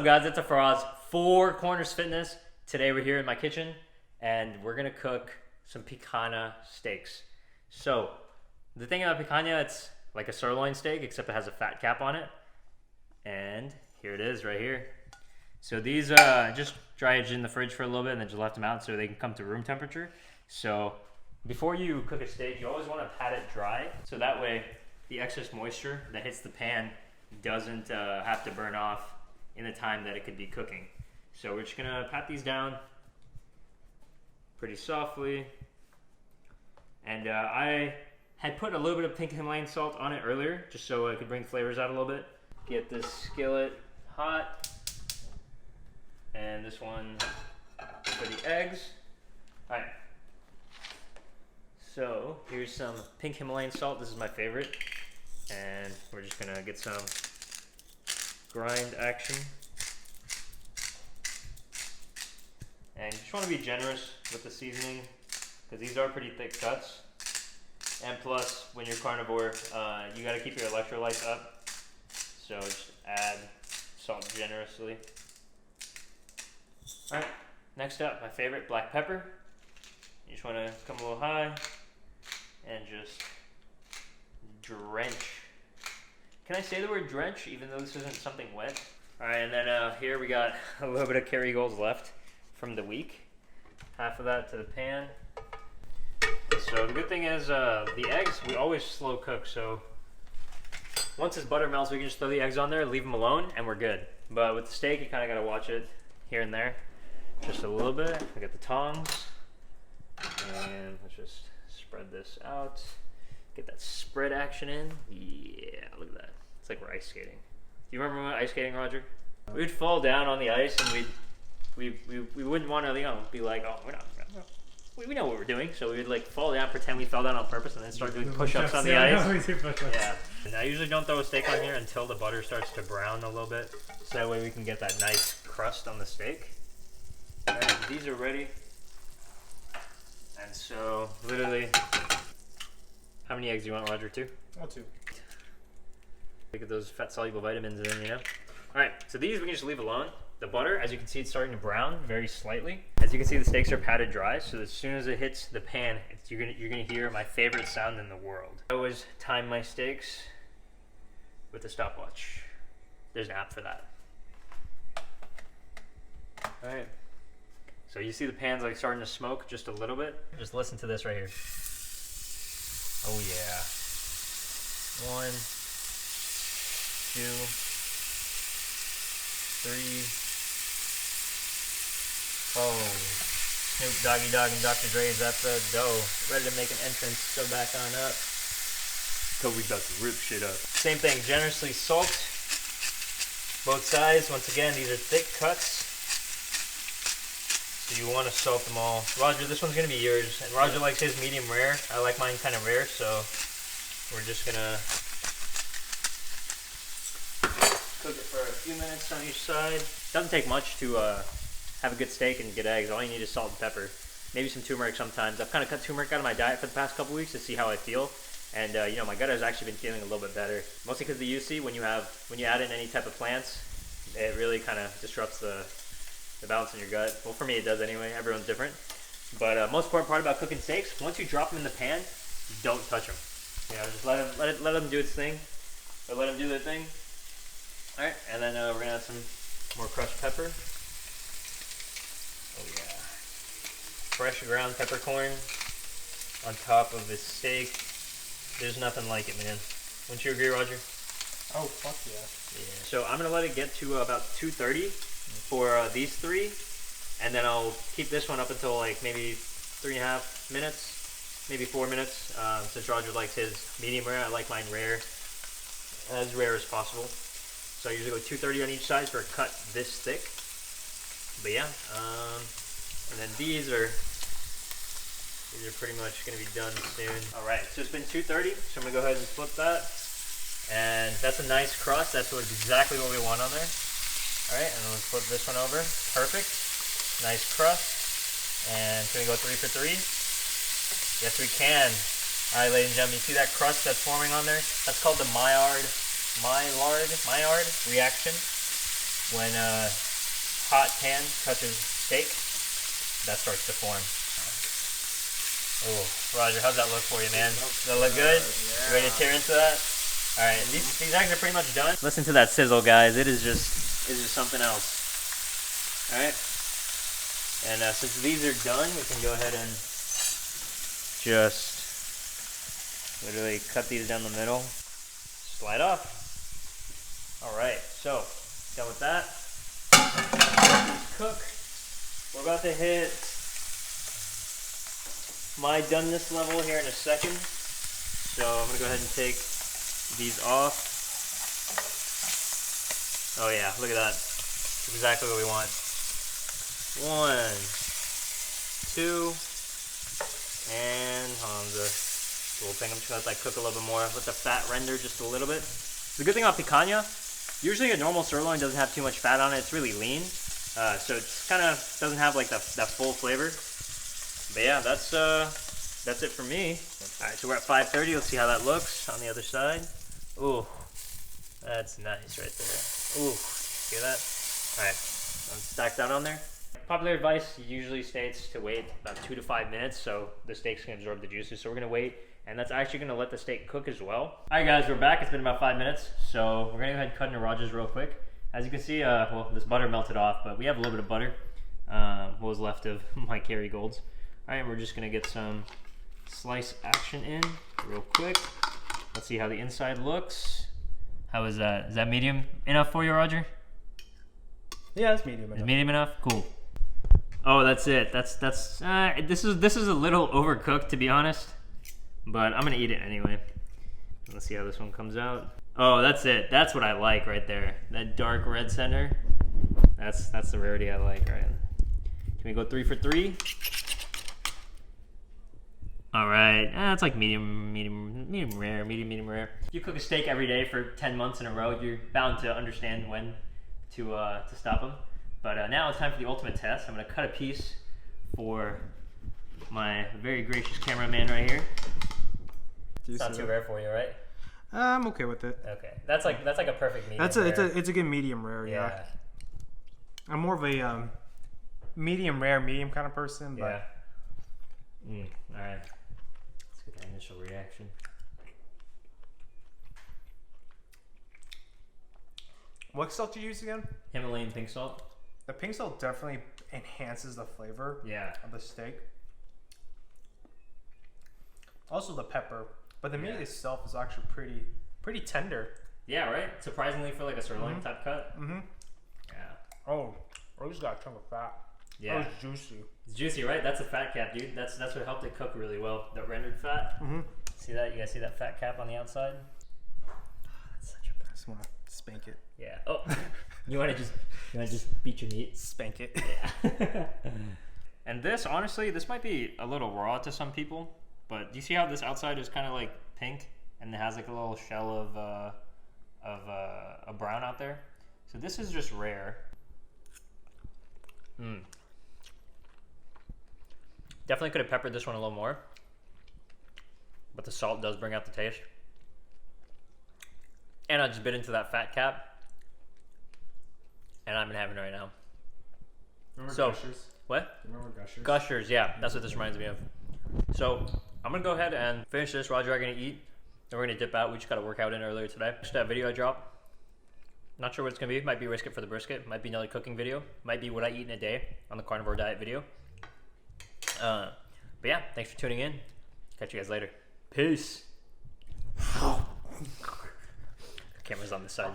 guys? It's a Faraz, Four Corners Fitness. Today we're here in my kitchen and we're gonna cook some picanha steaks. So the thing about picanha, it's like a sirloin steak except it has a fat cap on it. And here it is right here. So these just dry aged in the fridge for a little bit and then just left them out so they can come to room temperature. So before you cook a steak, you always want to pat it dry so that way the excess moisture that hits the pan doesn't have to burn off in the time that it could be cooking. So we're just gonna pat these down pretty softly. And I had put a little bit of pink Himalayan salt on it earlier just so it could bring flavors out a little bit. Get this skillet hot. And this one for the eggs. All right. So here's some pink Himalayan salt. This is my favorite. And we're just gonna get some grind action. And you just want to be generous with the seasoning because these are pretty thick cuts. And plus, when you're carnivore, you got to keep your electrolytes up. So just add salt generously. All right, next up, my favorite, black pepper. You just want to come a little high and just drench. Can I say the word drench even though this isn't something wet? All right, and then here we got a little bit of Kerrygold's left from the week. Half of that to the pan. So the good thing is the eggs, we always slow cook. So once this butter melts, we can just throw the eggs on there, leave them alone, and we're good. But with the steak, you kind of got to watch it here and there. Just a little bit. I got the tongs. And let's just spread this out. Get that spread action in. Yeah, look at that. It's like we're ice skating. Do you remember ice skating, Roger? We would fall down on the ice and we wouldn't want to, be like, oh, we know what we're doing. So we would like fall down, pretend we fell down on purpose, and then start doing push-ups on the ice. Yeah. And I usually don't throw a steak on here until the butter starts to brown a little bit. So that way we can get that nice crust on the steak. And these are ready. And so, literally, how many eggs do you want, Roger? 2? Oh, 2. Get those fat-soluble vitamins in, you know? All right, so these we can just leave alone. The butter, as you can see, it's starting to brown very slightly. As you can see, the steaks are patted dry, so as soon as it hits the pan, you're gonna hear my favorite sound in the world. I always time my steaks with a stopwatch. There's an app for that. All right. So you see the pan's like starting to smoke just a little bit. Just listen to this right here. Oh yeah. 1, 2, 3. Oh, Snoop Doggy Dogg and Dr. Dre's at the dough, ready to make an entrance. Go back on up. Kobe's about to rip shit up. Same thing, generously salt both sides. Once again, these are thick cuts, so you want to salt them all. Roger, this one's gonna be yours, and Roger likes his medium rare. I like mine kind of rare, so we're just gonna cook it for a few minutes on each side. Doesn't take much to have a good steak and good eggs. All you need is salt and pepper. Maybe some turmeric sometimes. I've kind of cut turmeric out of my diet for the past couple weeks to see how I feel. And my gut has actually been feeling a little bit better. Mostly because the UC, when you add in any type of plants, it really kind of disrupts the balance in your gut. Well, for me it does anyway. Everyone's different. But most important part about cooking steaks, once you drop them in the pan, don't touch them. Just let them do its thing, or let them do their thing. All right, and then we're gonna add some more crushed pepper. Oh yeah. Fresh ground peppercorn on top of this steak. There's nothing like it, man. Wouldn't you agree, Roger? Oh, fuck yeah. Yeah. So I'm gonna let it get to about 2:30 for these 3, and then I'll keep this one up until like maybe 3.5 minutes, maybe 4 minutes. Since Roger likes his medium rare, I like mine rare, as rare as possible. So I usually go 2:30 on each side for a cut this thick. But yeah, and then these are pretty much going to be done soon. All right, so it's been 2:30, so I'm going to go ahead and flip that. And that's a nice crust. That's exactly what we want on there. All right, and then let's flip this one over. Perfect. Nice crust. And can we go 3 for 3? Yes, we can. All right, ladies and gentlemen, you see that crust that's forming on there? That's called the Maillard reaction. when hot pan touches steak, that starts to form. Oh, Roger, how's that look for you, man? Does that look good? You ready to tear into that? All right, these eggs are pretty much done. Listen to that sizzle, guys. It is just something else. All right, and since these are done, we can go ahead and just literally cut these down the middle. Slide off. All right, so done with that. Let these cook. We're about to hit my doneness level here in a second. So I'm gonna go ahead and take these off. Oh yeah, look at that. That's exactly what we want. 1, 2, and on the little thing. I'm just gonna let that cook a little bit more. Let the fat render just a little bit. The good thing about picanha, usually a normal sirloin doesn't have too much fat on it. It's really lean, so it's kind of doesn't have like that full flavor. But yeah, that's it for me. All right, so we're at 5:30. Let's see how that looks on the other side. Ooh, that's nice right there. Ooh, see that? All right, stack that on there. Popular advice usually states to wait about 2 to 5 minutes so the steaks can absorb the juices. So we're gonna wait, and that's actually gonna let the steak cook as well. All right, guys, we're back. It's been about 5 minutes, so we're gonna go ahead and cut into Rogers real quick. As you can see, well, this butter melted off, but we have a little bit of butter. What was left of my Kerrygolds. All right, we're just gonna get some slice action in real quick. Let's see how the inside looks. How is that? Is that medium enough for you, Roger? Yeah, it's medium enough. Is medium enough? Cool. Oh, that's it. This is a little overcooked, to be honest, but I'm gonna eat it anyway. Let's see how this one comes out. Oh, that's it. That's what I like right there. That dark red center. That's the rarity I like. Right? Can we go 3 for 3? All right. It's like medium rare. If you cook a steak every day for 10 months in a row, you're bound to understand when to stop them. But now it's time for the ultimate test. I'm gonna cut a piece for my very gracious cameraman right here. It's not too rare for you, right? I'm okay with it. Okay, that's like a perfect medium. It's a good medium rare. Yeah. I'm more of a medium rare, medium kind of person. But yeah. All right. Let's get that initial reaction. What salt do you use again? Himalayan pink salt. The pink salt definitely enhances the flavor of the steak. Also the pepper, but the meat itself is actually pretty tender. Yeah, right? Surprisingly for like a sirloin type cut. Mm-hmm. Yeah. Oh, we just got a chunk of fat. Yeah. That was juicy. It's juicy, right? That's a fat cap, dude. That's what helped it cook really well. The rendered fat. Mm-hmm. See that? You guys see that fat cap on the outside? That's such a. I just want to spank it. Yeah. Oh, you want to just beat your meat? Spank it. Yeah. And this, honestly, this might be a little raw to some people, but do you see how this outside is kind of like pink and it has like a little shell of a brown out there? So this is just rare. Definitely could have peppered this one a little more, but the salt does bring out the taste. And I just bit into that fat cap, and I'm in heaven right now. Remember Gushers? What? Remember Gushers? Gushers, yeah, that's what this reminds me of. So I'm gonna go ahead and finish this. Roger and I are gonna eat, then we're gonna dip out. We just got a workout in earlier today. Just that video I dropped. Not sure what it's gonna be. Might be risk it for the brisket. Might be another cooking video. Might be what I eat in a day on the carnivore diet video. But yeah, thanks for tuning in. Catch you guys later. Peace. Camera's on this side.